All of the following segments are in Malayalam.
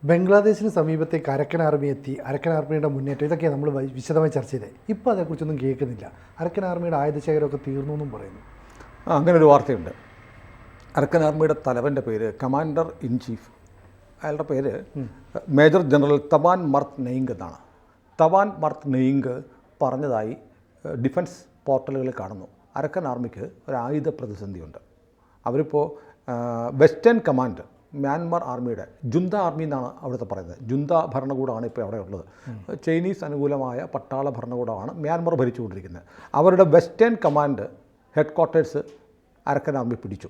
ബംഗ്ലാദേശിന് സമീപത്തേക്ക് അരക്കൻ ആർമി എത്തി, അരക്കൻ ആർമിയുടെ മുന്നേറ്റം, ഇതൊക്കെയാണ് നമ്മൾ വിശദമായി ചർച്ച ചെയ്തത്. ഇപ്പോൾ അതേക്കുറിച്ചൊന്നും കേൾക്കുന്നില്ല. അരക്കൻ ആർമിയുടെ ആയുധശേഖരമൊക്കെ തീർന്നു എന്നും പറയുന്നു. അങ്ങനെ ഒരു വാർത്തയുണ്ട്. അരക്കൻ ആർമിയുടെ തലവൻ്റെ പേര് കമാൻഡർ ഇൻ ചീഫ്, അയാളുടെ പേര് മേജർ ജനറൽ തവാൻ മർത്ത് നെയിങ്ക് എന്നാണ്. തവാൻ മർത്ത് നെയിങ്ക് പറഞ്ഞതായി ഡിഫൻസ് പോർട്ടലുകളിൽ കാണുന്നു. അരക്കൻ ആർമിക്ക് ഒരു ആയുധ പ്രതിസന്ധിയുണ്ട്. അവരിപ്പോൾ വെസ്റ്റേൺ കമാൻഡ് മ്യാൻമാർ ആർമിയുടെ ജുന്ത ആർമി എന്നാണ് അവിടുത്തെ പറയുന്നത്. ജുന്ത ഭരണകൂടമാണ് ഇപ്പോൾ അവിടെ ഉള്ളത്. ചൈനീസ് അനുകൂലമായ പട്ടാള ഭരണകൂടമാണ് മ്യാൻമാർ ഭരിച്ചുകൊണ്ടിരിക്കുന്നത്. അവരുടെ western command headquarters Arakan army പിടിച്ചു.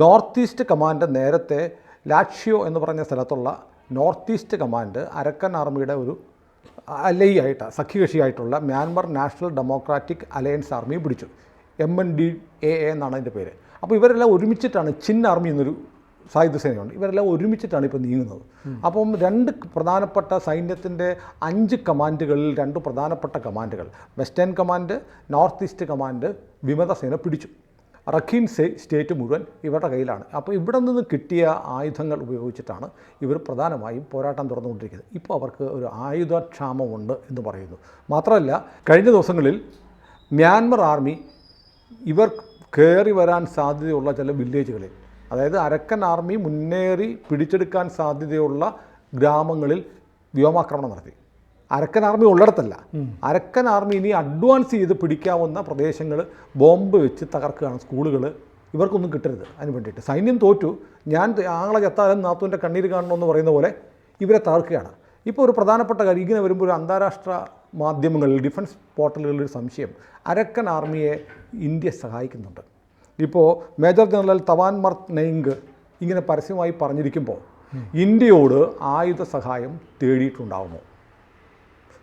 നോർത്ത് ഈസ്റ്റ് കമാൻഡ് നേരത്തെ ലാക്ഷ്യോ എന്ന് പറഞ്ഞ സ്ഥലത്തുള്ള നോർത്ത് ഈസ്റ്റ് കമാൻഡ് അരക്കൻ ആർമിയുടെ ഒരു അലൈയായിട്ട് സഖ്യകക്ഷിയായിട്ടുള്ള Myanmar national democratic alliance army പിടിച്ചു. MNDAA എന്നാണ് അതിൻ്റെ പേര്. അപ്പോൾ ഇവരെല്ലാം ഒരുമിച്ചിട്ടാണ് ചിൻ ആർമി എന്നൊരു സായുധ സേനയുണ്ട്. ഇവരെല്ലാം ഒരുമിച്ചിട്ടാണ് ഇപ്പോൾ നീങ്ങുന്നത്. അപ്പം രണ്ട് പ്രധാനപ്പെട്ട സൈന്യത്തിൻ്റെ 5 കമാൻഡുകളിൽ 2 പ്രധാനപ്പെട്ട കമാൻഡുകൾ, western command, north east command, വിമത സേന പിടിച്ചു. റഖീൻ സ്റ്റേറ്റ് മുഴുവൻ ഇവരുടെ കയ്യിലാണ്. അപ്പോൾ ഇവിടെ നിന്ന് കിട്ടിയ ആയുധങ്ങൾ ഉപയോഗിച്ചിട്ടാണ് ഇവർ പ്രധാനമായും പോരാട്ടം തുറന്നുകൊണ്ടിരിക്കുന്നത്. ഇപ്പോൾ അവർക്ക് ഒരു ആയുധക്ഷാമമുണ്ട് എന്ന് പറയുന്നു. മാത്രമല്ല, കഴിഞ്ഞ ദിവസങ്ങളിൽ മ്യാൻമർ ആർമി ഇവർ കയറി വരാൻ സാധ്യതയുള്ള ചില വില്ലേജുകളിൽ, അതായത് അരക്കൻ ആർമി മുന്നേറി പിടിച്ചെടുക്കാൻ സാധ്യതയുള്ള ഗ്രാമങ്ങളിൽ വ്യോമാക്രമണം നടത്തി. അരക്കൻ ആർമി ഉള്ളിടത്തല്ല, അരക്കൻ ആർമി ഇനി അഡ്വാൻസ് ചെയ്ത് പിടിക്കാവുന്ന പ്രദേശങ്ങൾ ബോംബ് വെച്ച് തകർക്കുകയാണ്. സ്കൂളുകൾ, ഇവർക്കൊന്നും കിട്ടരുത്. അതിന് വേണ്ടിയിട്ട് സൈന്യം തോറ്റു, ഞാൻ ആങ്ങളെ ചത്താലും നാത്തൂൻ്റെ കണ്ണീര് കാണണമെന്ന് പറയുന്ന പോലെ ഇവരെ തകർക്കുകയാണ്. ഇപ്പോൾ ഒരു പ്രധാനപ്പെട്ട കാര്യം, ഇങ്ങനെ വരുമ്പോൾ ഒരു അന്താരാഷ്ട്ര മാധ്യമങ്ങളിൽ, ഡിഫൻസ് പോർട്ടലുകളിൽ ഒരു സംശയം, അരക്കൻ ആർമിയെ ഇന്ത്യ സഹായിക്കുന്നുണ്ട്. ഇപ്പോൾ മേജർ ജനറൽ തവാൻ മർത്ത് നെയിങ്ക് ഇങ്ങനെ പരസ്യമായി പറഞ്ഞിരിക്കുമ്പോൾ ഇന്ത്യയോട് ആയുധ സഹായം തേടിയിട്ടുണ്ടാകുമോ?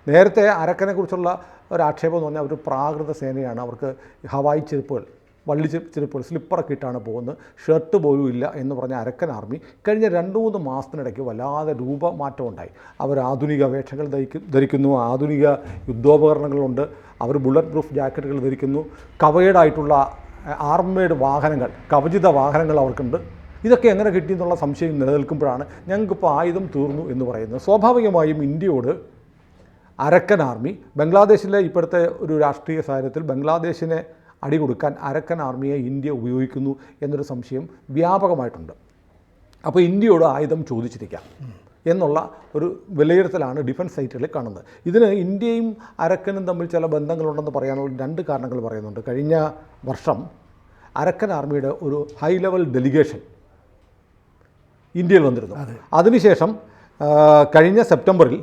നേരത്തെ അരക്കനെക്കുറിച്ചുള്ള ഒരു ആക്ഷേപം എന്ന് പറഞ്ഞാൽ അവർ പ്രാകൃത സേനയാണ്, അവർക്ക് ഹവായി ചെരുപ്പുകൾ, വള്ളി ചെരുപ്പുകൾ, സ്ലിപ്പറൊക്കെ ഇട്ടാണ് പോകുന്നത്, ഷർട്ട് പോലും ഇല്ല എന്ന് പറഞ്ഞ അരക്കൻ ആർമി കഴിഞ്ഞ 2-3 മാസത്തിനിടയ്ക്ക് വല്ലാതെ രൂപമാറ്റം ഉണ്ടായി. അവർ ആധുനിക വേഷങ്ങൾ ധരിക്കുന്നു, ആധുനിക യുദ്ധോപകരണങ്ങളുണ്ട്, അവർ ബുള്ളറ്റ് പ്രൂഫ് ജാക്കറ്റുകൾ ധരിക്കുന്നു, കവേഡായിട്ടുള്ള ആർമേഡ് വാഹനങ്ങൾ, കവചിത വാഹനങ്ങൾ അവർക്കുണ്ട്. ഇതൊക്കെ എങ്ങനെ കിട്ടിയെന്നുള്ള സംശയം നിലനിൽക്കുമ്പോഴാണ് ഞങ്ങൾക്കിപ്പോൾ ആയുധം തീർന്നു എന്ന് പറയുന്നത്. സ്വാഭാവികമായും ഇന്ത്യയോട് അരക്കൻ ആർമി, ബംഗ്ലാദേശിലെ ഇപ്പോഴത്തെ ഒരു രാഷ്ട്രീയ സാഹചര്യത്തിൽ ബംഗ്ലാദേശിനെ അടികൊടുക്കാൻ അരക്കൻ ആർമിയെ ഇന്ത്യ ഉപയോഗിക്കുന്നു എന്നൊരു സംശയം വ്യാപകമായിട്ടുണ്ട്. അപ്പോൾ ഇന്ത്യയോട് ആയുധം ചോദിച്ചിരിക്കാം എന്നുള്ള ഒരു വിലയിരുത്തലാണ് ഡിഫൻസ് സൈറ്റുകളിൽ കാണുന്നത്. ഇതിന് ഇന്ത്യയും അരക്കനും തമ്മിൽ ചില ബന്ധങ്ങളുണ്ടെന്ന് പറയാനുള്ള 2 കാരണങ്ങൾ പറയുന്നുണ്ട്. കഴിഞ്ഞ വർഷം അരക്കൻ ആർമിയുടെ ഒരു ഹൈ ലെവൽ ഡെലിഗേഷൻ ഇന്ത്യയിൽ വന്നിരുന്നു. അതിനുശേഷം കഴിഞ്ഞ സെപ്റ്റംബറിൽ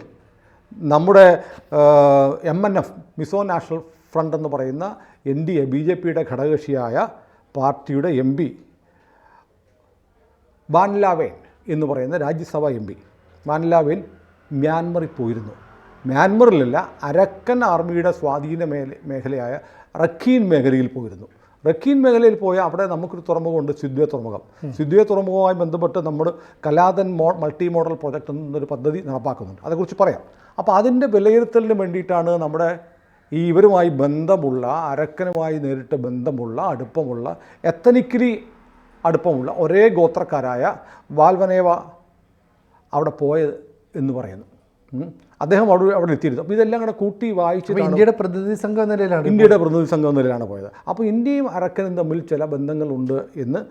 നമ്മുടെ MNF മിസോ നാഷണൽ ഫ്രണ്ട് എന്ന് പറയുന്ന NDA BJPയുടെ ഘടകകക്ഷിയായ പാർട്ടിയുടെ MP വാൻലാവേൻ എന്ന് പറയുന്ന രാജ്യസഭ MP വാൻലാവേൻ മ്യാൻമറിൽ പോയിരുന്നു. മ്യാൻമറിലല്ല, അരക്കൻ ആർമിയുടെ സ്വാധീന മേഖലയായ റഖീൻ മേഖലയിൽ പോയിരുന്നു. റഖീൻ മേഖലയിൽ പോയ അവിടെ നമുക്കൊരു തുറമുഖമുണ്ട്, സിദ്വേ തുറമുഖം. സിദ്വേ തുറമുഖവുമായി ബന്ധപ്പെട്ട് നമ്മൾ കലാതൻ മൾട്ടി മോഡൽ പ്രോജക്റ്റ് എന്നൊരു പദ്ധതി നടപ്പാക്കുന്നുണ്ട്. അതേക്കുറിച്ച് പറയാം. അപ്പോൾ അതിൻ്റെ വിലയിരുത്തലിന് വേണ്ടിയിട്ടാണ് നമ്മുടെ ഇവരുമായി ബന്ധമുള്ള, അരക്കനുമായി നേരിട്ട് ബന്ധമുള്ള, അടുപ്പമുള്ള, എത്തനിക്കലി അടുപ്പമുള്ള ഒരേ ഗോത്രക്കാരായ വാൽവനേവ അവിടെ പോയത് എന്ന് പറയുന്നു. അദ്ദേഹം അവിടെ എത്തിയിരുന്നു. അപ്പോൾ ഇതെല്ലാം കൂടെ കൂട്ടി വായിച്ചിട്ട് ഇന്ത്യയുടെ പ്രതിനിധി സംഘം നിലയിലാണ് പോയത്. അപ്പോൾ ഇന്ത്യയും അരക്കനും തമ്മിൽ ചില ബന്ധങ്ങളുണ്ട് എന്ന്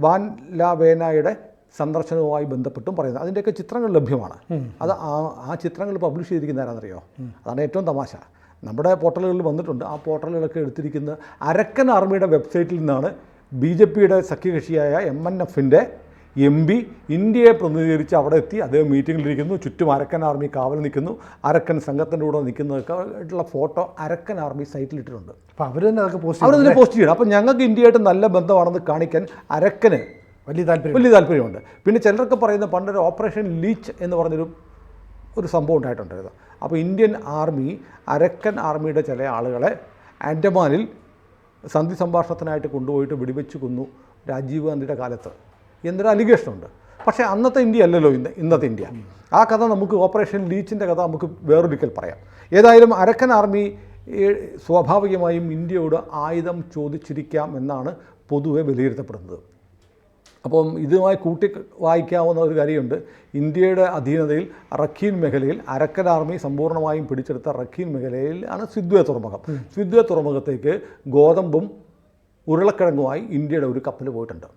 വാൻ ലാവേനയുടെ സന്ദർശനവുമായി ബന്ധപ്പെട്ടും പറയുന്നത്. അതിൻ്റെയൊക്കെ ചിത്രങ്ങൾ ലഭ്യമാണ്. അത് ആ ചിത്രങ്ങൾ പബ്ലിഷ് ചെയ്തിരിക്കുന്ന ആരാണെന്നറിയോ? അതാണ് ഏറ്റവും തമാശ. നമ്മുടെ പോർട്ടലുകളിൽ വന്നിട്ടുണ്ട്. ആ പോർട്ടലുകളൊക്കെ എടുത്തിരിക്കുന്ന അരക്കൻ ആർമിയുടെ വെബ്സൈറ്റിൽ നിന്നാണ്. BJPയുടെ സഖ്യകക്ഷിയായ MNFൻ്റെ MP ഇന്ത്യയെ പ്രതിനിധീകരിച്ച് അവിടെ എത്തി, അദ്ദേഹം മീറ്റിങ്ങിലിരിക്കുന്നു, ചുറ്റും അരക്കൻ ആർമി കാവൽ നിൽക്കുന്നു, അരക്കൻ സംഘത്തിൻ്റെ കൂടെ നിൽക്കുന്നതൊക്കെ ആയിട്ടുള്ള ഫോട്ടോ അരക്കൻ ആർമി സൈറ്റിലിട്ടിട്ടുണ്ട്. അപ്പോൾ അവർ തന്നെ പോസ്റ്റ് ചെയ്യണം. അപ്പോൾ ഞങ്ങൾക്ക് ഇന്ത്യയായിട്ട് നല്ല ബന്ധമാണെന്ന് കാണിക്കാൻ അരക്കന് വലിയ താല്പര്യമുണ്ട്. പിന്നെ ചിലരൊക്കെ പറയുന്ന പണ്ടൊരു ഓപ്പറേഷൻ ലീച്ച് എന്ന് പറഞ്ഞൊരു സംഭവം ഉണ്ടായിട്ടുണ്ടായിരുന്നു. അപ്പോൾ ഇന്ത്യൻ ആർമി അരക്കൻ ആർമിയുടെ ചില ആളുകളെ ആൻഡമാനിൽ സന്ധി സംഭാഷണത്തിനായിട്ട് കൊണ്ടുപോയിട്ട് വെടിവെച്ച് കൊന്നു രാജീവ് ഗാന്ധിയുടെ കാലത്ത് എന്നൊരു അലിഗേഷനുണ്ട്. പക്ഷേ അന്നത്തെ ഇന്ത്യ അല്ലല്ലോ ഇന്നത്തെ ഇന്ത്യ. ആ കഥ നമുക്ക്, ഓപ്പറേഷൻ ലീച്ചിൻ്റെ കഥ നമുക്ക് വേറൊരിക്കൽ പറയാം. ഏതായാലും അരക്കൻ ആർമി സ്വാഭാവികമായും ഇന്ത്യയോട് ആയുധം ചോദിച്ചിരിക്കാം എന്നാണ് പൊതുവെ വിലയിരുത്തപ്പെടുന്നത്. അപ്പം ഇതുമായി കൂട്ടി വായിക്കാവുന്ന ഒരു കാര്യമുണ്ട്. ഇന്ത്യയുടെ അധീനതയിൽ റഖീൻ മേഖലയിൽ അരക്കൻ ആർമി സമ്പൂർണ്ണമായും പിടിച്ചെടുത്ത റഖീൻ മേഖലയിൽ ആണ് സിദ്വേ തുറമുഖം. സിദ്വേ തുറമുഖത്തേക്ക് ഗോതമ്പും ഉരുളക്കിഴങ്ങുമായി ഇന്ത്യയുടെ ഒരു കപ്പൽ പോയിട്ടുണ്ട്.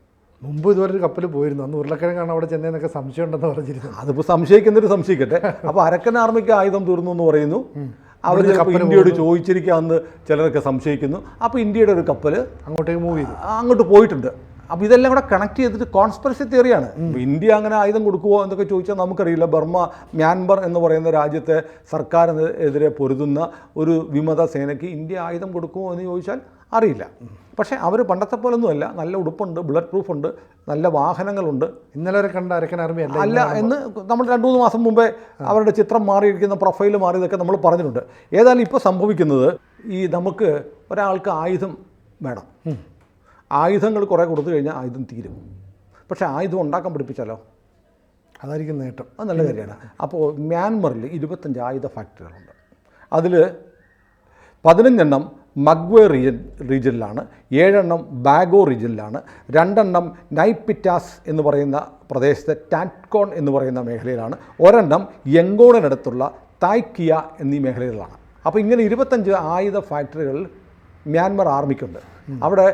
മുമ്പ് ഇതുവരെ ഒരു കപ്പൽ പോയിരുന്നു, അന്ന് ഉരുളക്കിഴങ്ങാണ് അവിടെ ചെന്നൈന്നൊക്കെ സംശയം ഉണ്ടെന്ന് പറഞ്ഞിരുന്നു. അതിപ്പോൾ സംശയിക്കുന്നൊരു സംശയിക്കട്ടെ. അപ്പോൾ അരക്കൻ ആർമിക്ക് ആയുധം തീർന്നു എന്ന് പറയുന്നു. അവർ ഇന്ത്യയോട് ചോദിച്ചിരിക്കാമെന്ന് ചിലരൊക്കെ സംശയിക്കുന്നു. അപ്പോൾ ഇന്ത്യയുടെ ഒരു കപ്പൽ അങ്ങോട്ടേക്ക് മൂവ് ചെയ്തു, അങ്ങോട്ട് പോയിട്ടുണ്ട്. അപ്പോൾ ഇതെല്ലാം കൂടെ കണക്ട് ചെയ്തിട്ട് കോൺസ്പിറസി തിയറിയാണ്. ഇന്ത്യ അങ്ങനെ ആയുധം കൊടുക്കുമോ എന്നൊക്കെ ചോദിച്ചാൽ നമുക്കറിയില്ല. മ്യാൻമർ എന്ന് പറയുന്ന രാജ്യത്തെ സർക്കാരിനെതിരെ പൊരുതുന്ന ഒരു വിമത സേനയ്ക്ക് ഇന്ത്യ ആയുധം കൊടുക്കുമോ എന്ന് ചോദിച്ചാൽ അറിയില്ല. പക്ഷേ അവർ പണ്ടത്തെ പോലൊന്നുമല്ല. നല്ല ഉടുപ്പുണ്ട്, ബുള്ളറ്റ് പ്രൂഫ് ഉണ്ട്, നല്ല വാഹനങ്ങളുണ്ട്. ഇന്നലെ വരെ കണ്ട അരക്കൻ ആർമി അല്ല എന്ന് നമ്മൾ 2-3 മാസം മുമ്പേ അവരുടെ ചിത്രം മാറിയിരിക്കുന്ന പ്രൊഫൈൽ മാറിയതൊക്കെ നമ്മൾ പറഞ്ഞിട്ടുണ്ട്. ഏതായാലും ഇപ്പോൾ സംഭവിക്കുന്നത് നമുക്ക് ഒരാൾക്ക് ആയുധം വേണം. ആയുധങ്ങൾ കുറേ കൊടുത്തു കഴിഞ്ഞാൽ ആയുധം തീരും. പക്ഷേ ആയുധം ഉണ്ടാക്കാൻ പഠിപ്പിച്ചാലോ? അതായിരിക്കും നേട്ടം. അത് നല്ല കാര്യമാണ്. അപ്പോൾ മ്യാൻമറിൽ 25 ആയുധ ഫാക്ടറികളുണ്ട്. അതിൽ 15 മഗ്വേ റീജിയനിലാണ്, 7 ബാഗോ റീജിയനിലാണ്, 2 നൈപിറ്റാസ് എന്ന് പറയുന്ന പ്രദേശത്തെ ടാറ്റ്കോൺ എന്ന് പറയുന്ന മേഖലയിലാണ്, 1 യങ്കോണിനടുത്തുള്ള തായ്ക്കിയ എന്നീ മേഖലകളിലാണ്. അപ്പോൾ ഇങ്ങനെ 25 ആയുധ ഫാക്ടറികൾ മ്യാൻമർ ആർമിക്കുണ്ട്. അവിടെ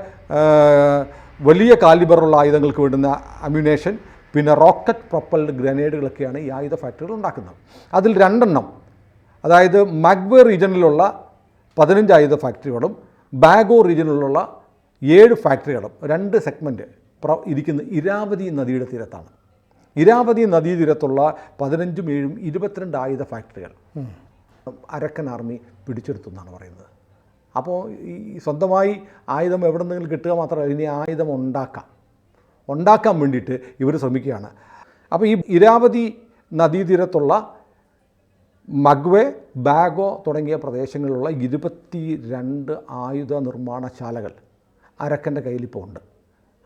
വലിയ കാലിബറുള്ള ആയുധങ്ങൾക്ക് വേണ്ടുന്ന അമ്യുനേഷൻ, പിന്നെ റോക്കറ്റ് പ്രൊപ്പൽഡ് ഗ്രനേഡുകളൊക്കെയാണ് ഈ ആയുധ ഫാക്ടറികൾ ഉണ്ടാക്കുന്നത്. അതിൽ 2 അതായത് മഗ്വേ റീജിയനിലുള്ള 15 ആയുധ ഫാക്ടറികളും ബാഗോ റീജിയനിലുള്ള 7 ഫാക്ടറികളും 2 സെഗ്മെൻറ്റ് ഇരിക്കുന്ന ഇരാവതി നദിയുടെ തീരത്താണ്. ഇരാവതി നദീതീരത്തുള്ള 15, 7, 22 ആയുധ ഫാക്ടറികൾ അരക്കൻ ആർമി പിടിച്ചെടുത്തു എന്നാണ് പറയുന്നത്. അപ്പോൾ ഈ സ്വന്തമായി ആയുധം എവിടെ നിന്നെങ്കിലും കിട്ടുക മാത്രമല്ല, ഇനി ആയുധം ഉണ്ടാക്കാൻ വേണ്ടിയിട്ട് ഇവർ ശ്രമിക്കുകയാണ്. അപ്പോൾ ഈ ഇരാവതി നദീതീരത്തുള്ള മഗ്വേ, ബാഗോ തുടങ്ങിയ പ്രദേശങ്ങളിലുള്ള 22 ആയുധ നിർമ്മാണശാലകൾ അരക്കൻ്റെ കയ്യിലിപ്പോൾ ഉണ്ട്.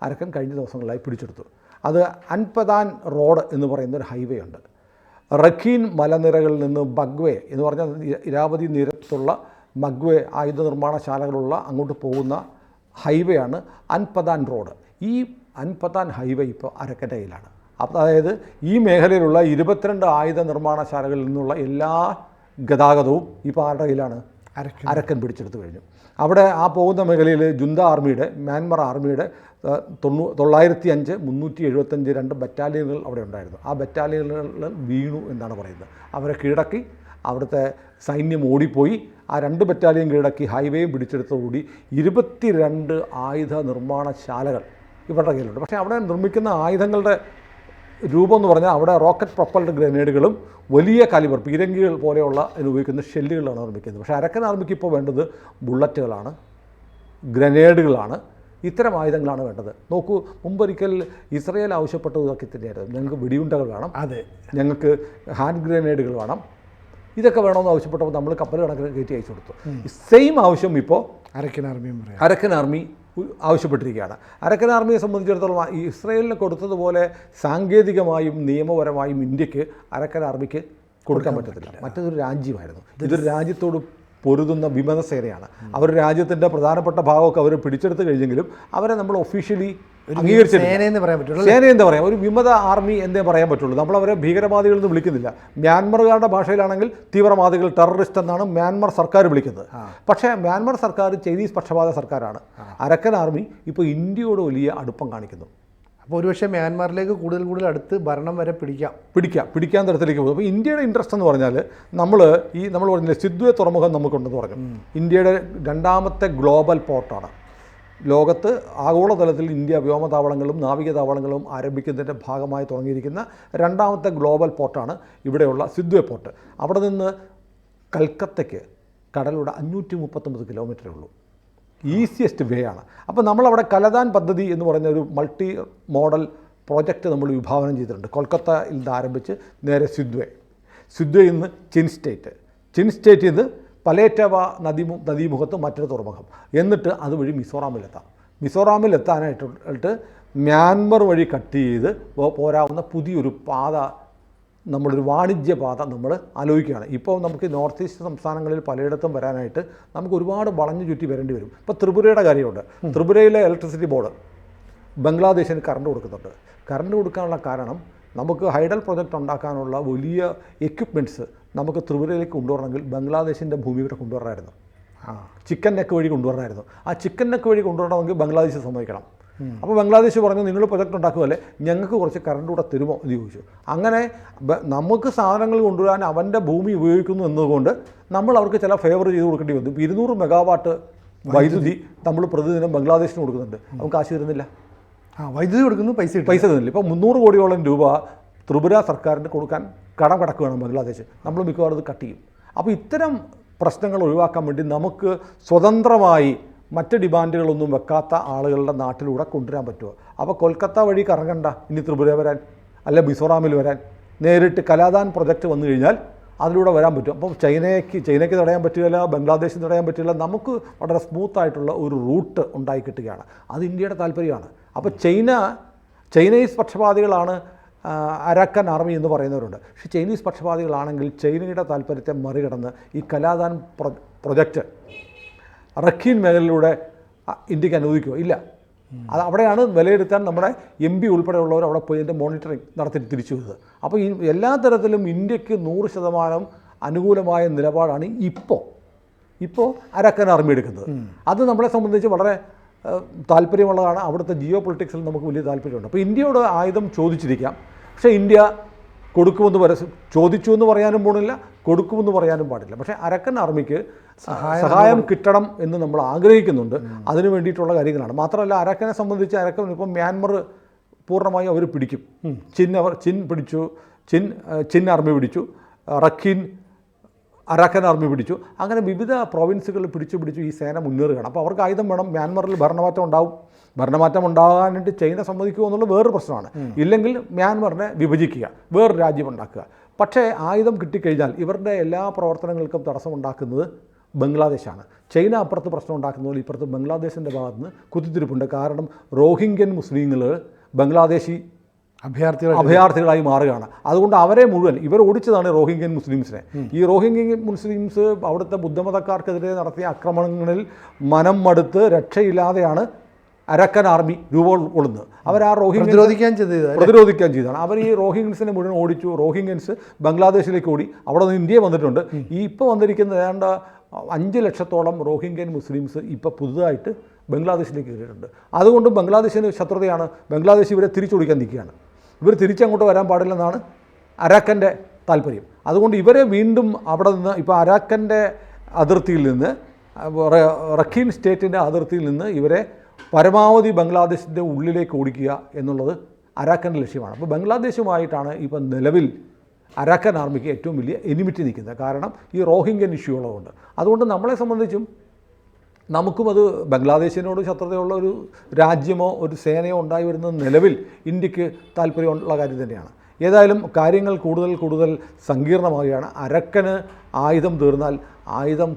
അരക്കൻ കഴിഞ്ഞ ദിവസങ്ങളിലായി പിടിച്ചെടുത്തു. അത് അൻപതാൻ റോഡ് എന്ന് പറയുന്ന ഒരു ഹൈവേ ഉണ്ട്. റഖീൻ മലനിരകളിൽ നിന്ന് മഗ്വേ എന്ന് പറഞ്ഞാൽ ഇരാവതി നിരത്തുള്ള മഗ്വേ ആയുധ നിർമ്മാണശാലകളുള്ള അങ്ങോട്ട് പോകുന്ന ഹൈവേ ആണ് അൻപതാൻ റോഡ്. ഈ അൻപതാൻ ഹൈവേ ഇപ്പോൾ അരക്കൻ്റെ കയ്യിലാണ്. അതായത് ഈ മേഖലയിലുള്ള 22 ആയുധ നിർമ്മാണശാലകളിൽ നിന്നുള്ള എല്ലാ ഗതാഗതവും ഇപ്പോൾ ആരുടെ കയ്യിലാണ്? അരക്കൻ പിടിച്ചെടുത്ത് കഴിഞ്ഞു. അവിടെ ആ പോകുന്ന മേഖലയിൽ ജുന്ത ആർമിയുടെ, മ്യാൻമർ ആർമിയുടെ 905, 375 2 ബറ്റാലിയനുകൾ അവിടെ ഉണ്ടായിരുന്നു. ആ ബറ്റാലിയനുകൾ വീണു എന്നാണ് പറയുന്നത്. അവരെ കീഴടക്കി, അവിടുത്തെ സൈന്യം ഓടിപ്പോയി. ആ 2 ബറ്റാലിയൻ കീഴടക്കി ഹൈവേയും പിടിച്ചെടുത്തോടുകൂടി 22 ആയുധ നിർമ്മാണശാലകൾ ഇവരുടെ കയ്യിലുണ്ട്. പക്ഷേ അവിടെ നിർമ്മിക്കുന്ന ആയുധങ്ങളുടെ രൂപം എന്ന് പറഞ്ഞാൽ അവിടെ റോക്കറ്റ് പ്രൊപ്പൽഡ് ഗ്രനേഡുകളും വലിയ കാലിബർ പീരങ്കികൾ പോലെയുള്ള ഉപയോഗിക്കുന്ന ഷെല്ലുകളാണ് നിർമ്മിക്കുന്നത്. പക്ഷേ അരക്കൻ ആർമിക്ക് ഇപ്പോൾ വേണ്ടത് ബുള്ളറ്റുകളാണ്, ഗ്രനേഡുകളാണ്, ഇത്തരം ആയുധങ്ങളാണ് വേണ്ടത്. നോക്കൂ, മുമ്പൊരിക്കൽ ഇസ്രയേൽ ആവശ്യപ്പെട്ടത് ഇതൊക്കെ തന്നെയായിരുന്നു. ഞങ്ങൾക്ക് വെടിയുണ്ടകൾ വേണം, അതെ, ഞങ്ങൾക്ക് ഹാൻഡ് ഗ്രനേഡുകൾ വേണം, ഇതൊക്കെ വേണമെന്ന് ആവശ്യപ്പെട്ടപ്പോൾ നമ്മൾ കപ്പൽ കണക്കിന് കയറ്റി അയച്ചു കൊടുത്തു. സെയിം ആവശ്യം ഇപ്പോൾ അരക്കൻ ആർമി ആവശ്യപ്പെട്ടിരിക്കുകയാണ്. അരക്കൻ ആർമിയെ സംബന്ധിച്ചിടത്തോളം ഇസ്രയേലിന് കൊടുത്തതുപോലെ സാങ്കേതികമായും നിയമപരമായും ഇന്ത്യക്ക് അരക്കൻ ആർമിക്ക് കൊടുക്കാൻ പറ്റത്തില്ല. മറ്റൊരു രാജ്യമായിരുന്നു. ഇതൊരു രാജ്യത്തോട് പൊരുതുന്ന വിമത സേനയാണ്. അവർ രാജ്യത്തിൻ്റെ പ്രധാനപ്പെട്ട ഭാഗമൊക്കെ അവർ പിടിച്ചെടുത്ത് കഴിഞ്ഞെങ്കിലും അവരെ നമ്മൾ ഒഫീഷ്യലി അംഗീകരിച്ചിട്ടില്ല. സേന എന്താ പറയുക, ഒരു വിമത ആർമി എന്നേ പറയാൻ പറ്റുള്ളൂ. നമ്മളവരെ ഭീകരവാദികൾ എന്ന് വിളിക്കുന്നില്ല. മ്യാൻമറുകാരുടെ ഭാഷയിലാണെങ്കിൽ തീവ്രവാദികൾ, ടെററിസ്റ്റ് എന്നാണ് മ്യാൻമർ സർക്കാർ വിളിക്കുന്നത്. പക്ഷേ മ്യാൻമർ സർക്കാർ ചൈനീസ് പക്ഷപാത സർക്കാരാണ്. അരക്കൻ ആർമി ഇപ്പോൾ ഇന്ത്യയോട് വലിയ അടുപ്പം കാണിക്കുന്നു. അപ്പോൾ ഒരുപക്ഷെ മ്യാൻമാറിലേക്ക് കൂടുതൽ അടുത്ത് ഭരണം വരെ പിടിക്കാൻ തരത്തിലേക്ക് പോകും. അപ്പോൾ ഇന്ത്യയുടെ ഇൻട്രസ്റ്റ് എന്ന് പറഞ്ഞാൽ നമ്മൾ പറഞ്ഞില്ലേ സിദ്വേ തുറമുഖം നമുക്കുണ്ടെന്ന് പറഞ്ഞു. ഇന്ത്യയുടെ 2ാമത്തെ ഗ്ലോബൽ പോർട്ടാണ്. ലോകത്ത് ആഗോളതലത്തിൽ ഇന്ത്യ വ്യോമതാവളങ്ങളും നാവികതാവളങ്ങളും ആരംഭിക്കുന്നതിൻ്റെ ഭാഗമായി തുടങ്ങിയിരിക്കുന്ന 2ാമത്തെ ഗ്ലോബൽ പോർട്ടാണ് ഇവിടെയുള്ള സിദ്വേ പോർട്ട്. അവിടെ നിന്ന് കൽക്കത്തയ്ക്ക് കടലൂടെ 539 കിലോമീറ്ററേ ഉള്ളൂ. ഈസിയസ്റ്റ് വേ ആണ്. അപ്പോൾ നമ്മളവിടെ കലദാൻ പദ്ധതി എന്ന് പറയുന്ന ഒരു മൾട്ടി മോഡൽ പ്രോജക്റ്റ് നമ്മൾ വിഭാവനം ചെയ്തിട്ടുണ്ട്. കൊൽക്കത്തയിൽ നിന്ന് ആരംഭിച്ച് നേരെ സിദ്വയിൽ നിന്ന് ചിൻ സ്റ്റേറ്റിൽ നിന്ന് പലേറ്റവ നദീമുഖത്ത് മറ്റൊരു തുറമുഖം, എന്നിട്ട് അതുവഴി മിസോറാമിലെത്താനായിട്ട് മ്യാൻമർ വഴി കട്ട് ചെയ്ത് പോരാവുന്ന പുതിയൊരു പാത, നമ്മളൊരു വാണിജ്യപാത നമ്മൾ ആലോചിക്കുകയാണ്. ഇപ്പോൾ നമുക്ക് നോർത്ത് ഈസ്റ്റ് സംസ്ഥാനങ്ങളിൽ പലയിടത്തും വരാനായിട്ട് നമുക്ക് ഒരുപാട് വളഞ്ഞു ചുറ്റി വരേണ്ടി വരും. ഇപ്പോൾ ത്രിപുരയുടെ കാര്യമുണ്ട്. ത്രിപുരയിലെ ഇലക്ട്രിസിറ്റി ബോർഡ് ബംഗ്ലാദേശിന് കറണ്ട് കൊടുക്കുന്നുണ്ട്. കറണ്ട് കൊടുക്കാനുള്ള കാരണം നമുക്ക് ഹൈഡൽ പ്രൊജക്റ്റ് ഉണ്ടാക്കാനുള്ള വലിയ എക്യുപ്മെൻറ്റ്സ് നമുക്ക് ത്രിപുരയിലേക്ക് കൊണ്ടുവരണമെങ്കിൽ ബംഗ്ലാദേശിൻ്റെ ഭൂമിയുടെ കൊണ്ടുവരണമായിരുന്നു. ചിക്കൻ നെക്ക് വഴി കൊണ്ടുവരണമായിരുന്നു. ആ ചിക്കൻ നെക്ക് വഴി കൊണ്ടുവരണമെങ്കിൽ ബംഗ്ലാദേശ് സമ്മതിക്കണം. അപ്പോൾ ബംഗ്ലാദേശ് പറഞ്ഞു നിങ്ങൾ പ്രൊജക്റ്റ് ഉണ്ടാക്കുമല്ലേ, ഞങ്ങൾക്ക് കുറച്ച് കറണ്ട് കൂടെ തരുമോ എന്ന് ചോദിച്ചു. അങ്ങനെ നമുക്ക് സാധനങ്ങൾ കൊണ്ടുവരാൻ അവൻ്റെ ഭൂമി ഉപയോഗിക്കുന്നു എന്നതുകൊണ്ട് നമ്മൾ അവർക്ക് ചില ഫേവർ ചെയ്ത് കൊടുക്കേണ്ടി വന്നു. 200 മെഗാവാട്ട് വൈദ്യുതി നമ്മൾ പ്രതിദിനം ബംഗ്ലാദേശിന് കൊടുക്കുന്നുണ്ട്. നമുക്ക് കാശ് തരുന്നില്ല. വൈദ്യുതി കൊടുക്കുന്നു, പൈസ തരുന്നില്ല. ഇപ്പോൾ 300 കോടിയോളം രൂപ ത്രിപുര സർക്കാരിന് കൊടുക്കാൻ കടം കിടക്കുകയാണ് ബംഗ്ലാദേശ്. നമ്മൾ മിക്കവാറും ഇത് കട്ട് ചെയ്യും. അപ്പോൾ ഇത്തരം പ്രശ്നങ്ങൾ ഒഴിവാക്കാൻ വേണ്ടി നമുക്ക് സ്വതന്ത്രമായി മറ്റ് ഡിമാൻഡുകളൊന്നും വെക്കാത്ത ആളുകളുടെ നാട്ടിലൂടെ കൊണ്ടുവരാൻ പറ്റുമോ? അപ്പോൾ കൊൽക്കത്ത വഴി കറങ്ങണ്ട ഇനി ത്രിപുര വരാൻ, അല്ല മിസോറാമിൽ വരാൻ. നേരിട്ട് കലാദാൻ പ്രൊജക്റ്റ് വന്നു കഴിഞ്ഞാൽ അതിലൂടെ വരാൻ പറ്റും. അപ്പോൾ ചൈനയ്ക്ക് തടയാൻ പറ്റുകയില്ല, ബംഗ്ലാദേശിന് തടയാൻ പറ്റില്ല. നമുക്ക് വളരെ സ്മൂത്തായിട്ടുള്ള ഒരു റൂട്ട് ഉണ്ടായി കിട്ടുകയാണ്. അത് ഇന്ത്യയുടെ താല്പര്യമാണ്. അപ്പോൾ ചൈനീസ് പക്ഷപാതികളാണ് അരക്കൻ ആർമി എന്ന് പറയുന്നവരുണ്ട്. പക്ഷേ ചൈനീസ് പക്ഷപാതികളാണെങ്കിൽ ചൈനയുടെ താല്പര്യത്തെ മറികടന്ന് ഈ കലാദാൻ പ്രൊജക്റ്റ് റഖീൻ മേഖലയിലൂടെ ഇന്ത്യക്ക് അനുവദിക്കുമോ? ഇല്ല. അത് അവിടെയാണ് വിലയിരുത്താൻ നമ്മുടെ MP ഉൾപ്പെടെയുള്ളവർ അവിടെ പോയി അതിൻ്റെ മോണിറ്ററിങ് നടത്തി തിരിച്ചു വരുന്നത്. അപ്പോൾ ഈ എല്ലാ തരത്തിലും ഇന്ത്യക്ക് 100% അനുകൂലമായ നിലപാടാണ് ഇപ്പോൾ അരക്കൻ ആർമി എടുക്കുന്നത്. അത് നമ്മളെ സംബന്ധിച്ച് വളരെ താല്പര്യമുള്ളതാണ്. അവിടുത്തെ ജിയോ പൊളിറ്റിക്സിൽ നമുക്ക് വലിയ താല്പര്യമുണ്ട്. അപ്പോൾ ഇന്ത്യയോട് ആയുധം ചോദിച്ചിരിക്കാം. പക്ഷേ ഇന്ത്യ ചോദിച്ചു എന്ന് പറയാനും പോണില്ല, കൊടുക്കുമെന്ന് പറയാനും പാടില്ല. പക്ഷേ അരക്കൻ ആർമിക്ക് സഹായം കിട്ടണം എന്ന് നമ്മൾ ആഗ്രഹിക്കുന്നുണ്ട്. അതിന് വേണ്ടിയിട്ടുള്ള കാര്യങ്ങളാണ്. മാത്രമല്ല അരക്കനെ സംബന്ധിച്ച് അരക്കൻ ഇപ്പം മ്യാൻമർ പൂർണ്ണമായും അവർ പിടിക്കും. ചിൻ പിടിച്ചു, ചിൻ ആർമി പിടിച്ചു, അരക്കൻ ആർമി പിടിച്ചു. അങ്ങനെ വിവിധ പ്രോവിൻസുകൾ പിടിച്ചു ഈ സേന മുന്നേറുകയാണ്. അപ്പോൾ അവർക്ക് ആയുധം വേണം. മ്യാൻമറിൽ ഭരണമാറ്റം ഉണ്ടാകാനായിട്ട് ചൈന സമ്മതിക്കുമോ എന്നുള്ള വേറൊരു പ്രശ്നമാണ്. ഇല്ലെങ്കിൽ മ്യാൻമറിനെ വിഭജിക്കുക, വേറൊരു രാജ്യം ഉണ്ടാക്കുക. പക്ഷേ ആയുധം കിട്ടിക്കഴിഞ്ഞാൽ ഇവരുടെ എല്ലാ പ്രവർത്തനങ്ങൾക്കും തടസ്സമുണ്ടാക്കുന്നത് ബംഗ്ലാദേശാണ്. ചൈന അപ്പുറത്ത് പ്രശ്നം ഉണ്ടാക്കുന്നതുപോലെ ഇപ്പുറത്ത് ബംഗ്ലാദേശിൻ്റെ ഭാഗത്ത് നിന്ന് കുത്തിത്തിരിപ്പുണ്ട്. കാരണം റോഹിംഗ്യൻ മുസ്ലിങ്ങൾ ബംഗ്ലാദേശി അഭയാർത്ഥികളായി മാറുകയാണ്. അതുകൊണ്ട് അവരെ മുഴുവൻ ഇവർ ഓടിച്ചതാണ് റോഹിംഗ്യൻ മുസ്ലിംസിനെ. ഈ റോഹിംഗ്യൻ മുസ്ലിംസ് അവിടുത്തെ ബുദ്ധമതക്കാർക്കെതിരെ നടത്തിയ ആക്രമണങ്ങളിൽ മനം മടുത്ത് രക്ഷയില്ലാതെയാണ് അരക്കൻ ആർമി രൂപം കൊള്ളുന്നത്. അവർ ആ പ്രതിരോധിക്കാൻ ചെയ്തതാണ്. അവർ ഈ റോഹിംഗ്യൻസിനെ മുഴുവൻ ഓടിച്ചു. റോഹിംഗ്യൻസ് ബംഗ്ലാദേശിലേക്ക് ഓടി, അവിടെ നിന്ന് ഇന്ത്യ വന്നിട്ടുണ്ട്. ഈ ഇപ്പോൾ വന്നിരിക്കുന്ന ഏതാണ്ട് 5 ലക്ഷത്തോളം റോഹിംഗ്യൻ മുസ്ലിംസ് ഇപ്പോൾ പുതുതായിട്ട് ബംഗ്ലാദേശിലേക്ക് കയറിയിട്ടുണ്ട്. അതുകൊണ്ട് ബംഗ്ലാദേശിന് ശത്രുതയാണ്. ബംഗ്ലാദേശ് ഇവരെ തിരിച്ചോടിക്കാൻ നിൽക്കുകയാണ്. ഇവർ തിരിച്ചങ്ങോട്ട് വരാൻ പാടില്ലെന്നാണ് അരക്കൻ്റെ താല്പര്യം. അതുകൊണ്ട് ഇവരെ വീണ്ടും അവിടെ നിന്ന് ഇപ്പോൾ അരക്കൻ്റെ അതിർത്തിയിൽ നിന്ന് റഖീൻ സ്റ്റേറ്റിൻ്റെ അതിർത്തിയിൽ നിന്ന് ഇവരെ പരമാവധി ബംഗ്ലാദേശിൻ്റെ ഉള്ളിലേക്ക് ഓടിക്കുക എന്നുള്ളത് അരക്കൻ്റെ ലക്ഷ്യമാണ്. അപ്പോൾ ബംഗ്ലാദേശുമായിട്ടാണ് ഇപ്പം നിലവിൽ അരക്കൻ ആർമിക്ക് ഏറ്റവും വലിയ എനിമിറ്റി നിൽക്കുന്നത്. കാരണം ഈ റോഹിംഗ്യൻ ഇഷ്യൂ ഉള്ളതുകൊണ്ട്. അതുകൊണ്ട് നമ്മളെ സംബന്ധിച്ചും നമുക്കും അത് ബംഗ്ലാദേശിനോട് ശത്രുതയുള്ള ഒരു രാജ്യമോ ഒരു സേനയോ ഉണ്ടായി വരുന്നത് നിലവിൽ ഇന്ത്യക്ക് താല്പര്യമുള്ള കാര്യം തന്നെയാണ്. ഏതായാലും കാര്യങ്ങൾ കൂടുതൽ സങ്കീർണമാവുകയാണ്. അരക്കന് ആയുധം തീർന്നാൽ ആയുധം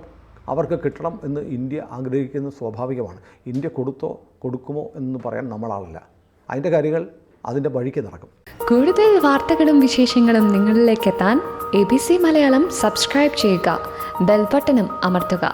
അവർക്ക് കിട്ടണം എന്ന് ഇന്ത്യ ആഗ്രഹിക്കുന്നത് സ്വാഭാവികമാണ്. ഇന്ത്യ കൊടുക്കുമോ എന്ന് പറയാൻ നമ്മളാവില്ല. അതിൻ്റെ കാര്യങ്ങൾ അതിൻ്റെ വഴിക്ക് നടക്കും. കൂടുതൽ വാർത്തകളും വിശേഷങ്ങളും നിങ്ങളിലേക്ക് എത്താൻ ABC മലയാളം സബ്സ്ക്രൈബ് ചെയ്യുക, ബെൽ ബട്ടണും അമർത്തുക.